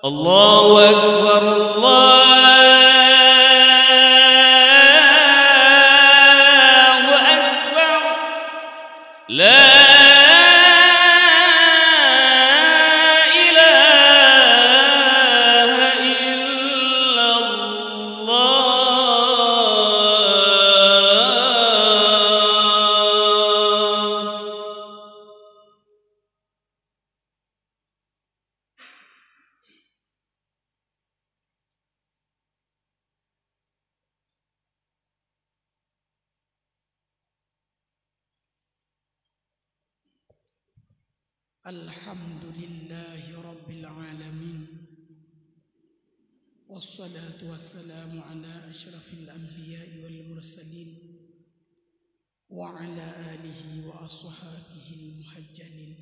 الله أكبر الله أكبر لا إله إلا الله. Alhamdulillahi Rabbil Alamin. Wassalatu wassalamu ala ashrafil anbiya'i wal mursalin wa ala alihi wa ashabihi al-muhajjalin.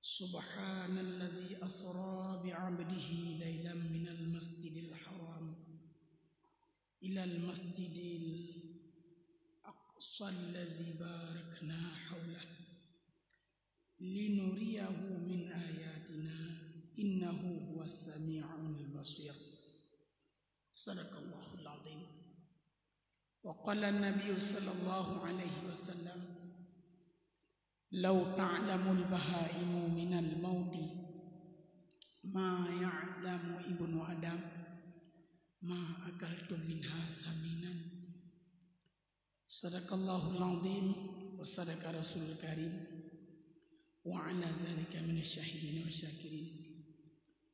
Subhanallazi asra bi'abdihi laylan minal masjidil haram ilal masjidil aqsa allazi barakna hawlah linuriyahu min ayatina innahu huwas sami'ul basir. Sadaqallahul azim. Wa qala an-nabiy sallallahu alaihi wasallam, law ta'lamul bahaimu minal maudi ma ya'lamu ibnu adam ma akaltum minha saminan. Sadaqallahul azim wa sadaqa rasulul karim wa ala zalika minasyahidin wa syakirin.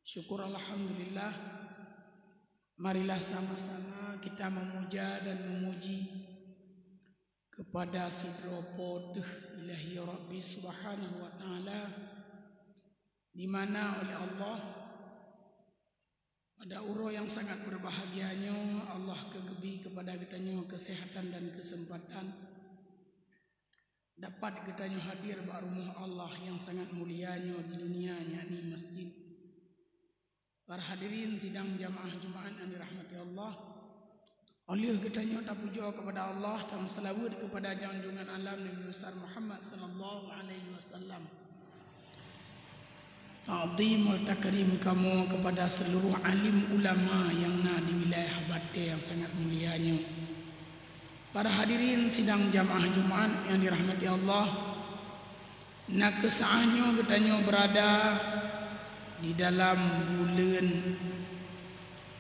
Syukur alhamdulillah. Marilah sama-sama kita memuja dan memuji kepada sidropo ilahi Rabbi subhanahu wa ta'ala, di mana oleh Allah pada uro yang sangat berbahagianya Allah kegebi kepada kitanya kesehatan dan kesempatan dapat kitanya hadir di rumah Allah yang sangat mulianya di dunia, yakni masjid. Para hadirin sidang jamaah Jumaat yang dirahmati Allah, oleh kitanya tak puja kepada Allah dan selawat kepada junjungan alam Nabi besar Muhammad sallallahu alaihi wasallam. Ta'zimul takrim kamu kepada seluruh alim ulama yang ada di wilayah Bate yang sangat mulianya. Para hadirin sidang jamaah Jumaat yang dirahmati Allah, nak kesaannya kitanya berada di dalam bulan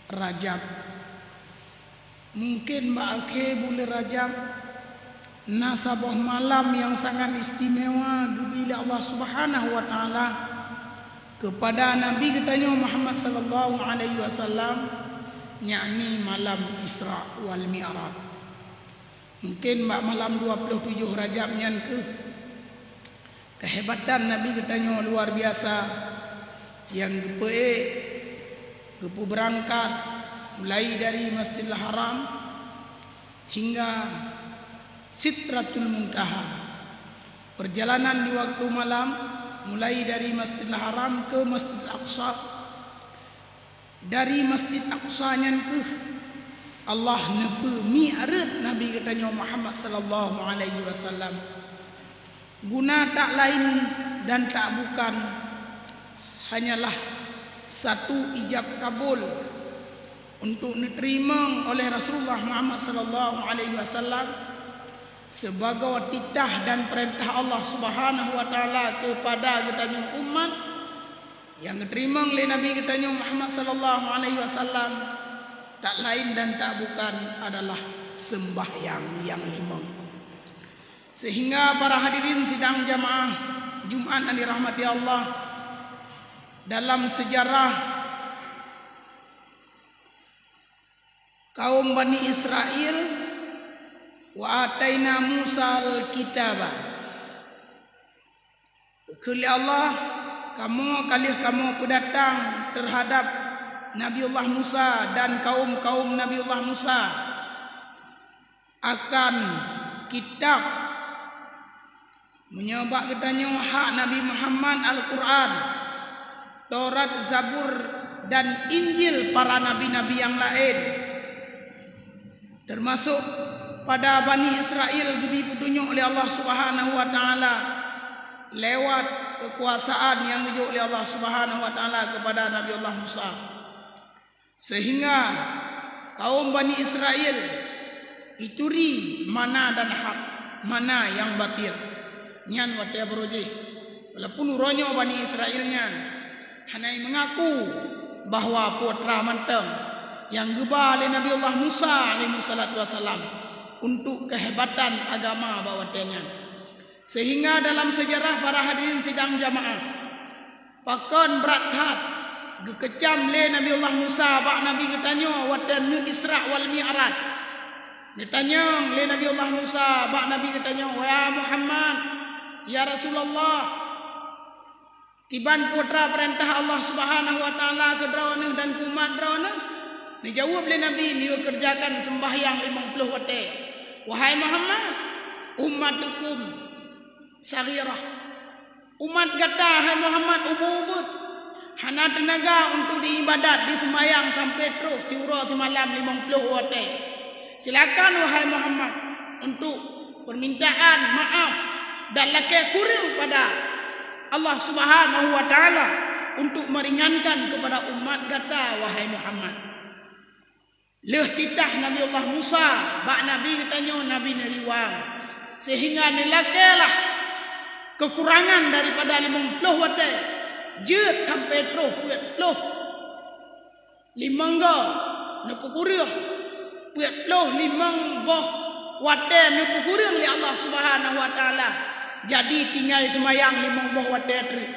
Rajab. Mungkin akhir bulan Rajab nasabah malam yang sangat istimewa bila Allah Subhanahu wa taala kepada Nabi kitanya Muhammad sallallahu alaihi wasallam, yakni malam Isra wal Mi'raj. Mungkin malam 27 Rajab nyan kehebatan Nabi kitanya luar biasa, yang gepu berangkat mulai dari Masjidil Haram hingga Sidratul Muntaha. Perjalanan di waktu malam mulai dari Masjidil Haram ke Masjidil Aqsa, dari Masjid Aqsa nyan Allah nepe mi'raj Nabi katanya Muhammad sallallahu alaihi wasallam. Guna tak lain dan tak bukan hanyalah satu ijab kabul untuk diterima oleh Rasulullah Muhammad sallallahu alaihi wasallam sebagai titah dan perintah Allah Subhanahu wa taala kepada katanya umat yang diterima oleh Nabi katanya Muhammad sallallahu alaihi wasallam. Tak lain dan tak bukan adalah sembahyang yang 5. Sehingga para hadirin sidang jamaah Jumat yang dirahmati Allah, dalam sejarah kaum Bani Israel, wa ataina Musa al-kitaba, kali Allah kamu pendatang terhadap Nabiullah Musa dan kaum Nabiullah Musa akan kitab menyebab kitanya hak Nabi Muhammad Al-Quran, Taurat, Zabur dan Injil para nabi-nabi yang lain, termasuk pada Bani Israel diberi petunjuk oleh Allah Subhanahu wa taala lewat kekuasaan yang diuji oleh Allah Subhanahu wa taala kepada Nabi Allah Musa, sehingga kaum Bani Israel ituri mana dan hak, mana yang batil. Nyan wate beroje walaupun uronyo Bani Israelnya hanai mengaku bahwa putra mantem yang geba oleh Nabi Allah Musa alaihi salatu wasalam untuk kehebatan agama bawatenya. Sehingga dalam sejarah para hadirin sidang jamaah, pakon berat gekecam le Nabi Allah Musa bak Nabi getanyo watan Isra wal Mi'raj. Ditanya le Nabi Allah Musa bak Nabi getanyo, "Ya Muhammad, ya Rasulullah, tiban putra perintah Allah Subhanahu wa taala ke drawana dan kumat drawana?" Dijawab le Nabi, "Niu kerjakan sembahyang 50 waktu." "Wahai Muhammad, ummatukum saghirah." Umat kata, "Hai Muhammad, ubud hana tenaga untuk diibadat di sembahyang sampai terus surah semalam 50 waktu. Silakan wahai Muhammad untuk permintaan maaf dan lakai kurang pada Allah Subhanahu wa taala untuk meringankan kepada umat kata wahai Muhammad." Leh titah Nabi Allah Musa bak Nabi katanya Nabi neriwang, sehingga nilakailah kekurangan daripada 50 waktu jet sampai terus puet limangga nepukurang puet limang boh waktu nepukurang li Allah Subhanahu wa taala. Jadi tinggal semayang 5 boh waktu terus.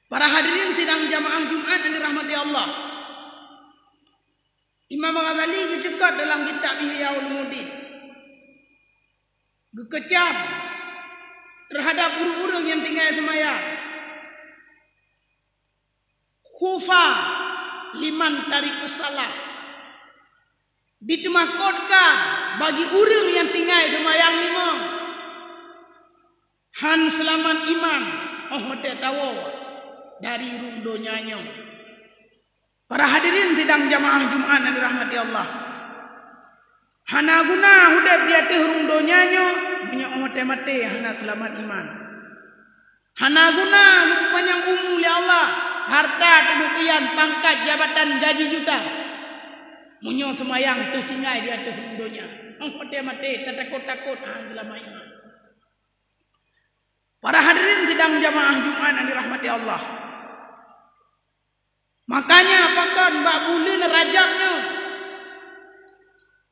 Para hadirin sidang jamaah Jumat yang dirahmati Allah, Imam Ghazali bercakap dalam kitab Ihya Ulumuddin, gekecam terhadap orang-orang yang tinggal semayang. Khufa liman tarikus salat, ditemakotkan bagi orang yang tinggal semayang 5. Han selamat iman, mate tahu dari rung donyanya. Para hadirin sidang jamaah Jumat yang dirahmati Allah, hana guna hudep dia teh rung donyanya punya mate hana selamat iman. Hana guna panjang umur li Allah, harta kemudian pangkat jabatan gaji juta. Munyo semayang tu tinggal dia teh rung donya. Mate takut hana selamat iman. Para hadirin sidang jamaah Jumat yang dirahmati Allah, makanya pakan bak bulan Rajabnya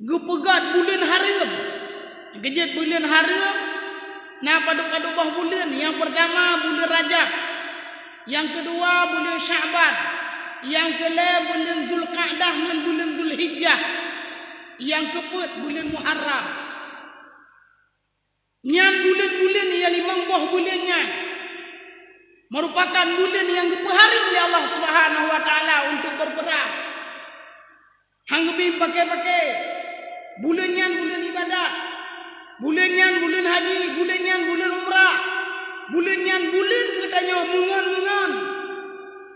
gepegat bulan haram, kejat bulan haram. Nah paduk-paduk bah bulan, yang pertama bulan Rajab, yang kedua bulan Sya'ban, yang ketiga bulan Zulqa'dah dan bulan Zulhijjah, yang keempat bulan Muharram. Nyan bulan-bulan yang 5 buah bulannya merupakan bulan yang diperhari oleh Allah Subhanahu wa taala untuk berperang. Hang bim pakai bulannya bulan ibadat, bulannya bulan haji, bulannya bulan umrah, bulannya bulan katanya mungon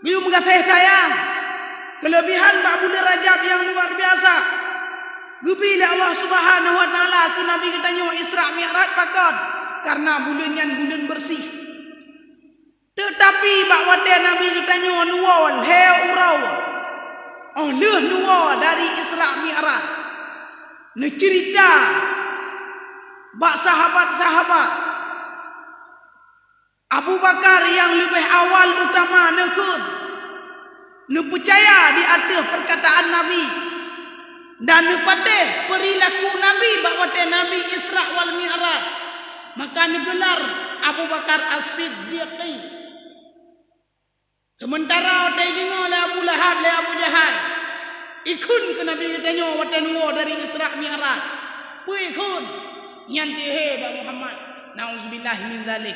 biu mengasih sayang. Kelebihan bab bulan Rajab yang luar biasa. Gubile Allah Subhanahu wa taala ku Nabi katanya Isra Mi'raj pakon karena bulannya bulan bersih. Tetapi bahawa Nabi katanya nuwal he urau leh nuwal dari Isra Mi'raj ne cerita bak sahabat-sahabat Abu Bakar yang lebih awal utama ne percaya di atas perkataan Nabi dan ne patih perilaku Nabi bahawa Nabi Isra wal Mi'raj, maka ne gelar Abu Bakar As-Siddiq. Sementara otai dengar oleh Abu Lahab, oleh Abu Jahal, ikun ke Nabi katanya watan war dari Isra Mi'raj. Pu ikun nyanti he ba Muhammad. Nauzubillah min zalik.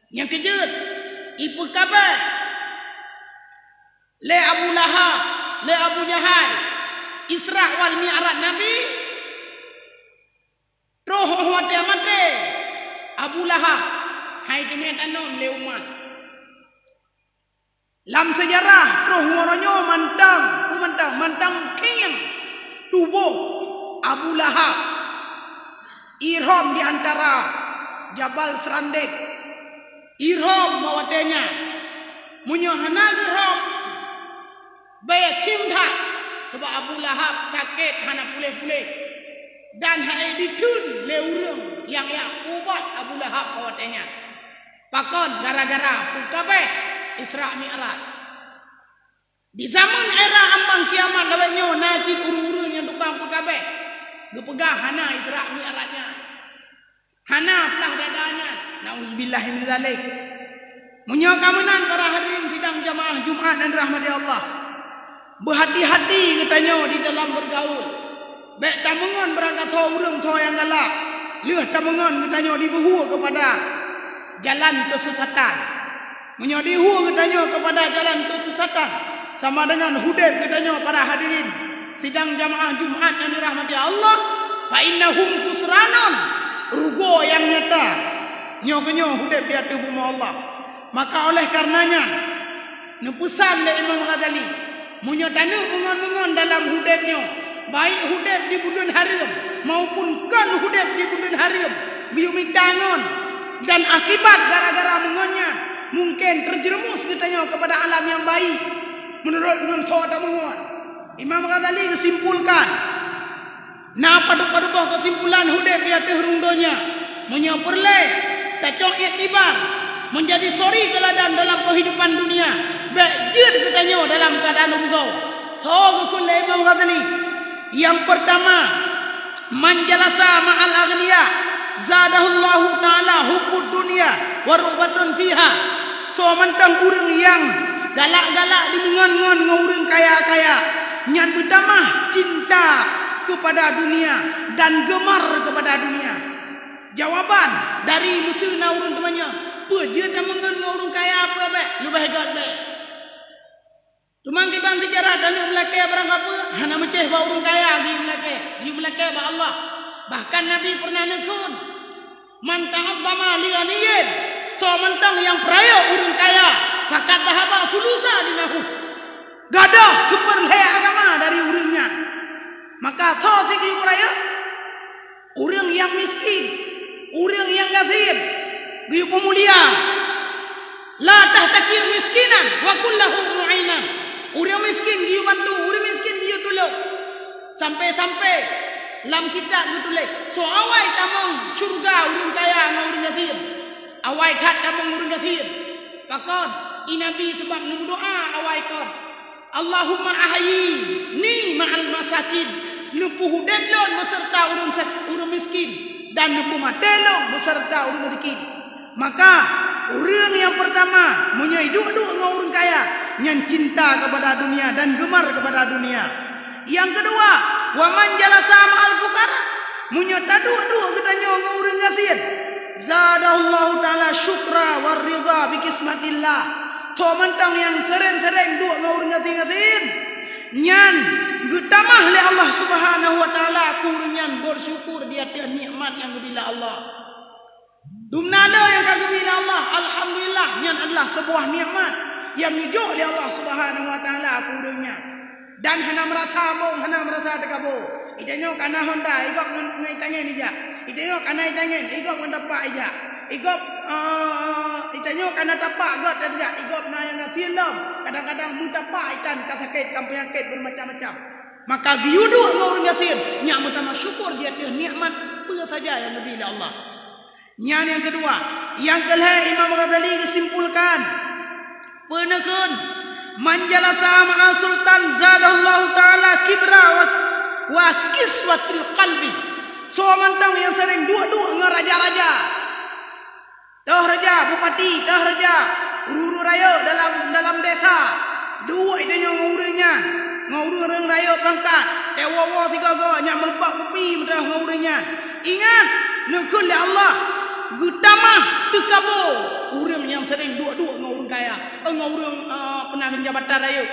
Yang kejut ipu kabar le Abu Lahab, le Abu Jahal, Isra wal Mi'raj Nabi roh wate mate Abu Lahab hai demi tanom le umat. Dalam sejarah roh ngoronyo mantang king tubuh Abu Lahab ihram di antara Jabal Serandek Ihram mawatenya. Munyo hana ihram. Baik kimthat. Sebab Abu Lahab sakit hana pulih-pulih. Dan hai ditun le urang yang ubat Abu Lahab mawatenya. Pakon gara-gara kabeh Isra Mi'raj. Di zaman era ambang kiamat lawenyo najib urang-urang yang tukang kabeh. Gepegah hana Isra Mi'rajnya. Hana telah dadanya. Nauzubillah min zalik. Munyo kamenan para hadirin sidang jamaah Jumaat dan rahmati Allah. Berhati-hati katanya di dalam bergaul. Baik tamungan berangkat urang yang galak. Leuh tamungan katanya dibuhu kepada jalan kesesatan. Munyo dihu katanya kepada jalan kesesatan. Sama dengan hudeb katanya para hadirin sidang jamaah Jumaat yang dirahmati Allah. Fa innahum kusranun. Rugo yang nyata. Nyo-nyo hudeb di atas bumi Allah. Maka oleh karenanya nepusan le Imam Ghazali munyo tanu mengon-mengon dalam hudebnya, baik hudeb di bulan haram maupun kan hudeb di bulan haram biumi tangon dan akibat gara-gara mengonnya mungkin terjerumus katanya kepada alam yang baik menurut Imam Thawata mengon. Imam Ghazali kesimpulkan na padu-padu kesimpulan hudeb di atas rundonya munyo perle tacok iktibar menjadi sori teladan dalam kehidupan dunia. Bejir katanya dalam keadaan ungkau. Tahu kulle Imam Ghazali. Yang pertama, man jalasa ma'al aghniya zadahullahu ta'ala hubbud dunya wa rubatun fiha. So mantang urang yang galak-galak dimengon-ngon ngurang kaya-kaya. Nyan utama cinta kepada dunia dan gemar kepada dunia. Jawaban dari musuhna urang temannya. Apa dia tak mengenal orang kaya apa be? Lu bahagia be. Tumang kibang sejarah dan yang melake barang apa? Hana meceh ba orang kaya di melake. Di melake ba Allah. Bahkan Nabi pernah nekun. Man ta'azzama li ghaniyin. So mentang yang peraya orang kaya. Fakat dhahaba sulusa dinahu. Gadah keperlaya agama dari orangnya. Maka tho segi peraya. Orang yang miskin. Orang yang gazir. Biu pemulia. La tahtakir miskinan wa kullahu mu'inan. Orang miskin dia bantu, orang miskin dia tolong. Sampai-sampai dalam kitab dia tulis, so awai tamang syurga orang kaya dengan orang kafir. Awai tak tamang orang kafir. Pakon inabi sebab nung doa awai kon. Allahumma ahyi ni ma'al masakin. Nupu hudedlon beserta orang miskin dan nupu matelong beserta orang miskin. Maka orang yang pertama menyai duk-duk dengan orang kaya yang cinta kepada dunia dan gemar kepada dunia. Yang kedua, wa man jalasa ma'al fuqara munyo taduk-duk katanya dengan orang gasir. Zadallahu taala syukra war ridha bi kismatillah. To mentang yang sering-sering duk dengan orang gasir. Nyan getamah le Allah Subhanahu wa taala kurunyan bersyukur di atas nikmat yang dibila Allah. Dumnada yang kagembira Allah, alhamdulillah, yang adalah sebuah nikmat yang mujuk oleh Allah Subhanahu wa taala kurungnya. Dan hana merasa mong, hana merasa tekabo. Itanya kana Honda, igok ngai tangen ija. Itanya kana tangen, igok mendapat ija. Igok itanya kana tapak got ija. Igok na yang nasilam. Kadang-kadang mutapak ikan kasakit penyakit bermacam-macam. Maka giudu ngurung yasir, nya mutama syukur dia nikmat apa saja yang diberi oleh Allah. Yang kedua, yang kelih Imam Ghazali kesimpulkan penekun man jalasa ma'a sultan zadallahu taala kibra wa kiswatul qalbi. So mantang yang sering dua-dua dengan raja-raja. Dah raja bupati, dah raja uru raya dalam desa. Dua idenya ngurungnya, ngurung raya pangkat. Tewawa tiga go nya melebak kopi mudah ngurungnya. Ingat nekun le Allah Gutama tekabo orang yang sering dua-dua dengan orang kaya, dengan orang pernah jabatan raya,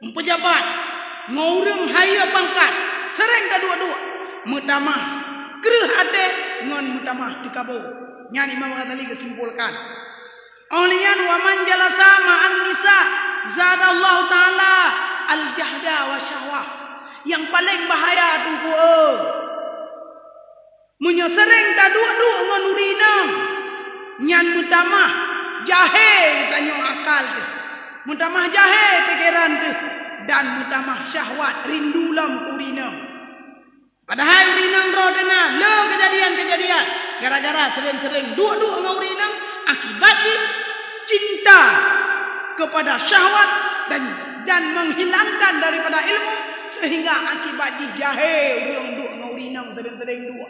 pejabat, dengan orang haya pangkat, sering tak dua-dua. Mutamah kerah hati dengan mutamah tekabo. Yang Imam Ghazali kesimpulkan. Olian wa man jalasa ma'an nisa zadallahu taala al-jahda wa syahwah. Yang paling bahaya tunggu. Munya sering tak duk-duk dengan urina. nyan mutamah jahe tanyo akal tu, mutamah jahe pikiran tu, dan mutamah syahwat rindu lam urina. Padahal urina roh dana lo kejadian-kejadian gara-gara sering-sering duk-duk dengan urina akibatnya cinta kepada syahwat dan menghilangkan daripada ilmu sehingga akibat jahe urang duk dengan urina sering-sering duk.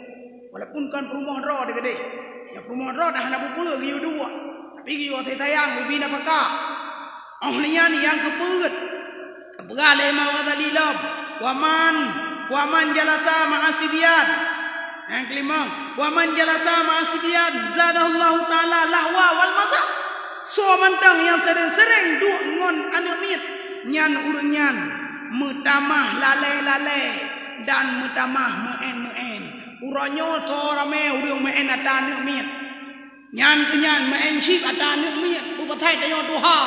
Walaupun kan perumahan roh dia gede. Ya perumahan roh dah nak buka giu dua. Tapi giu tayang bibi nak pakak. Ahlian yang keput. Berale mau dalilab. Waman jalasa ma'asibian. Yang kelima, waman jalasa ma'asibian zadallahu taala lahwa wal mazah. So mantang yang sering-sering duk ngon anu mit nyan urunyan mutamah lale-lale dan mutamah meen-meen. Uranyo to rame urang meen ata anu mit. Nyan kenyan meen ship ata anu mit. Upatai tayo duha.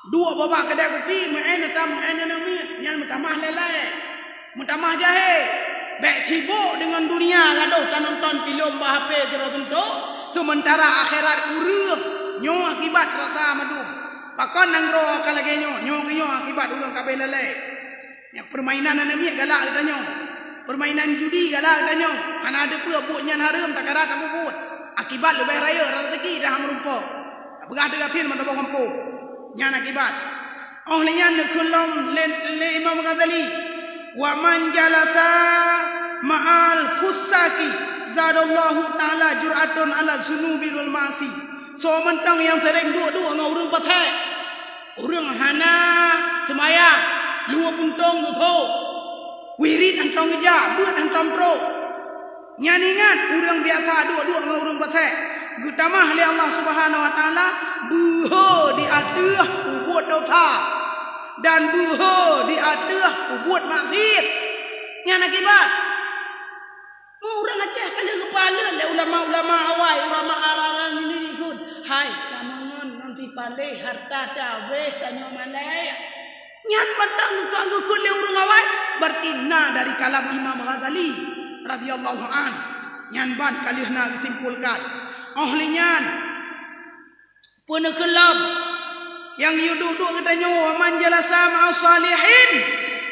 Dua babak kedai kopi meen ata meen anu mit. Nyan mutamah lele. Mutamah jahe. Baik sibuk dengan dunia gaduh tak nonton filem bahapa terus tentu. Sementara akhirat urang nyo akibat rata madu. Pakon nang ro kalage nyo akibat urang kabeh lele. Yang permainan anu mit galak tanyo. Permainan judi galak tanyo. Ana ada pun buatnya haram tak karat apa buat. Akibat lebih raya rezeki dah merupa. Begah degatin mata bangku. Nyan akibat. Oh nyan kulum le Imam Ghazali. Wa man jalasa ma'al fusaki zadallahu taala jur'atun ala zunubi wal ma'asi. So mentang yang sering duk dengan urang patai. Urang hana semayang lua puntong tu tho. Wirid antong eja, buat antong pro. Nyaningan urang biasa duk dengan urang patai. Gutamah li Allah Subhanahu wa taala buho di adeuh ubud dosa dan buho di adeuh ubud maksiat. Nyan akibat. Urang Aceh kada kepala le ulama-ulama awai, ulama araran ini ikut. Hai, tamangan nanti pale harta dawe tanyo malaya. Nyan batang ngekut le urang awai berarti na dari kalam Imam Ghazali radhiyallahu an. Nyan ban kalihna disimpulkan. Ahlinya pun kelab yang duduk katanya man jalasa ma'as salihin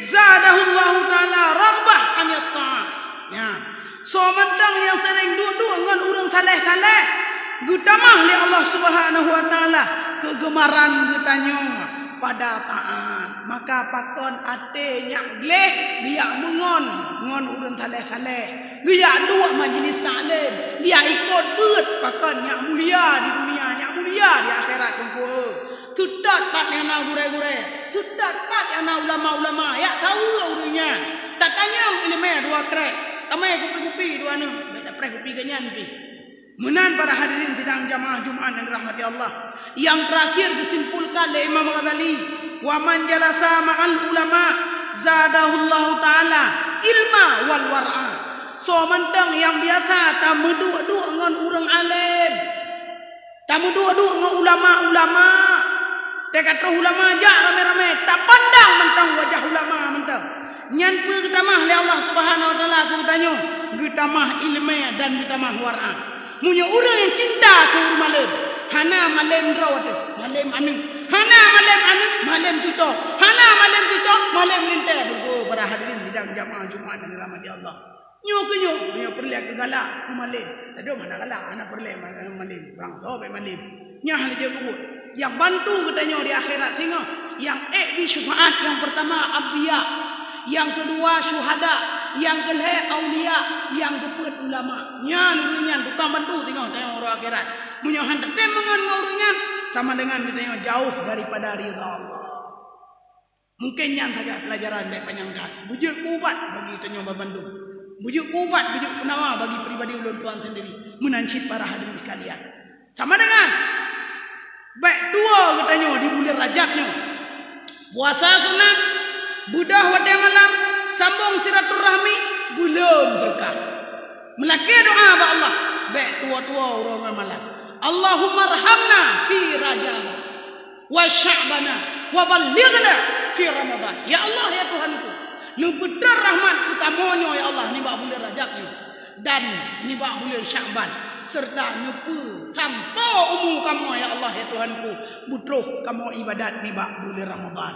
zadahullahu taala rabbah an yatta'. Ya. So mentang yang sering duduk dengan urang taleh-taleh gutamah li Allah Subhanahu wa taala kegemaran katanya pada taat. Maka pakon ate nyak gleh dia mengon urang taleh-taleh. Dia dua majlis taklim. Dia ikut beut pakon nyak mulia di dunia, nyak mulia di akhirat tunggu. Tutat pat yang na gure-gure. Tutat pat yang na ulama-ulama. Ya tahu urangnya. Tak tanya ilmu dua krek. Tamai kupi-kupi dua nu. Beda prek kupi kenyan pi. Menan para hadirin sidang jamaah Jumat yang dirahmati Allah. Yang terakhir disimpulkan oleh Imam Ghazali, wa man jalasa ma'al ulama zadahullahu taala ilma wal war'a. So mentang yang biasa tamu duk-duk dengan urang alim. Tamu duk-duk dengan ulama-ulama. Dekat ulama aja rame-rame tak pandang mentang wajah ulama mentang. Nyan pertamah oleh Allah Subhanahu wa taala katanya, getamah ilmu dan getamah war'a. Munyo urang yang cinta ke malam. Hana malam rawat, malam anu. Hana malam anu, malam cucok. Hana malam cucok, malam lintar. Oh, para hadirin sidang jamaah Jumat yang dirahmati Allah. Nyo perliak galak malam. Tado mana galak anak perliak malam. Bang sobe malam. Nyah dia kubur. Yang bantu katanya di akhirat tengok. Yang di syafaat yang pertama anbiya, yang kedua syuhada, yang kelih aulia, yang keempat ulama. Nyan tukang bantu tengok orang akhirat. Munyo hantar temangan ngurungan sama dengan kita jauh daripada ridha Allah. Mungkin yang saja pelajaran dek penyangkat. Bujuk kubat bagi kita Bandung. Bujuk kubat, bujuk penawa bagi pribadi ulun tuan sendiri. Menancip para hadirin sekalian. Sama dengan baik tua katanya di bulan Rajabnya. Puasa sunat, budah wadai malam, sambung silaturahmi, belum berkah. Melaki doa ba Allah. Baik tua-tua orang malam. Allahumma arhamna fi Rajab wa Sya'bana wa ballighna fi Ramadan. Ya Allah ya Tuhanku, nu bedar rahmat kamu ya Allah ni ba bulan Rajab ni dan ni ba bulan Sya'ban. serta nyupu sampo umum kamu ya Allah ya Tuhanku butuh kamu ibadat ni bak bulan Ramadan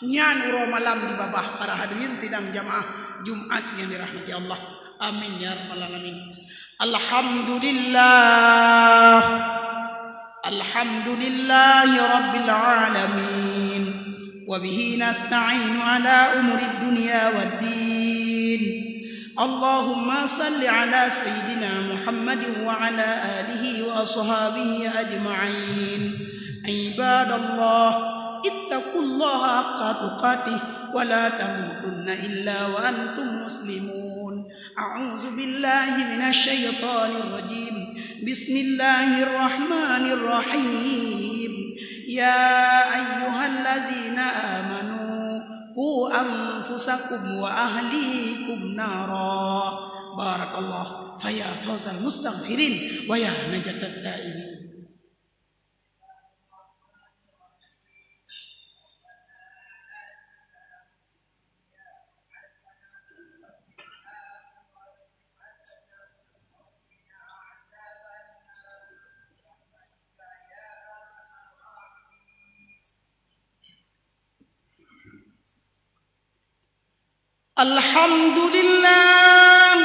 nyan uro malam di babah para hadirin tidang jamaah Jumat yang dirahmati Allah amin ya rabbal alamin. Alhamdulillahi rabbil alamin wa bihi nasta'inu ala umuri dunya waddin. Allahumma salli ala sayyidina Muhammadin wa ala alihi wa ashabihi ajma'in. Ibadallah ittaqullaha haqqa tuqatih wa la tamutunna illa wa antum muslimun. A'udzu billahi minasy syaithanir rajim. Bismillahirrahmanir rahim. Ya ayyuhalladzina amanu qu anfusakum wa ahlikum nara. Barakallah faya fawzal mustaghfirin wa ya najatat taibin. Alhamdulillah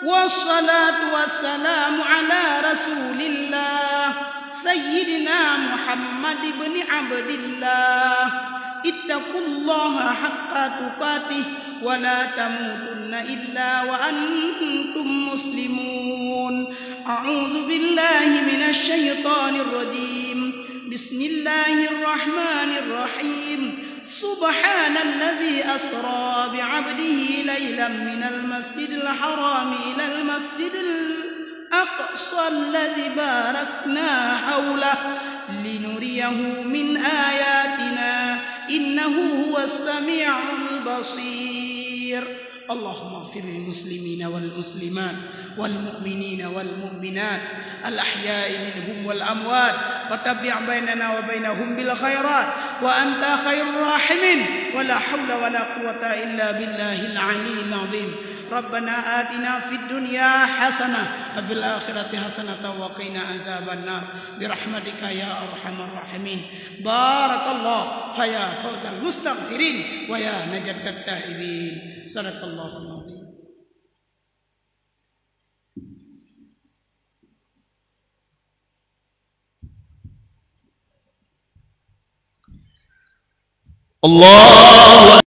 wassalatu wassalamu ala rasulillah sayyidina Muhammad ibn Abdillah. Ittaqullaha haqqa tuqatih wa la tamutunna illa wa antum muslimun. A'udzu billahi minasy syaithanir rajim. Bismillahirrahmanirrahim. Subhanalladzi asra bi'abdihi laylan minal masjidil haram ilal masjidil aqsa alladzi barakna hawlahu linuriyahu min ayatina innahu huwas sami'ul basir. Allahumma ighfir lil muslimina wal muslimat wal mu'minina wal mu'minat al ahya'i minhum wal amwat wa tabi' bainana wa bainahum bil khairat wa anta khairur rahimin wa la hawla wa la quwwata illa billahil aliyyil azim. Rabbana atina fid dunya hasanah wa fil akhirati hasanah wa qina azabannar bi rahmatika ya arhamar rahimin. Barakallah fa ya fawzal mustaghfirin wa ya najatat taibin. Sadaqallahul azim. Allah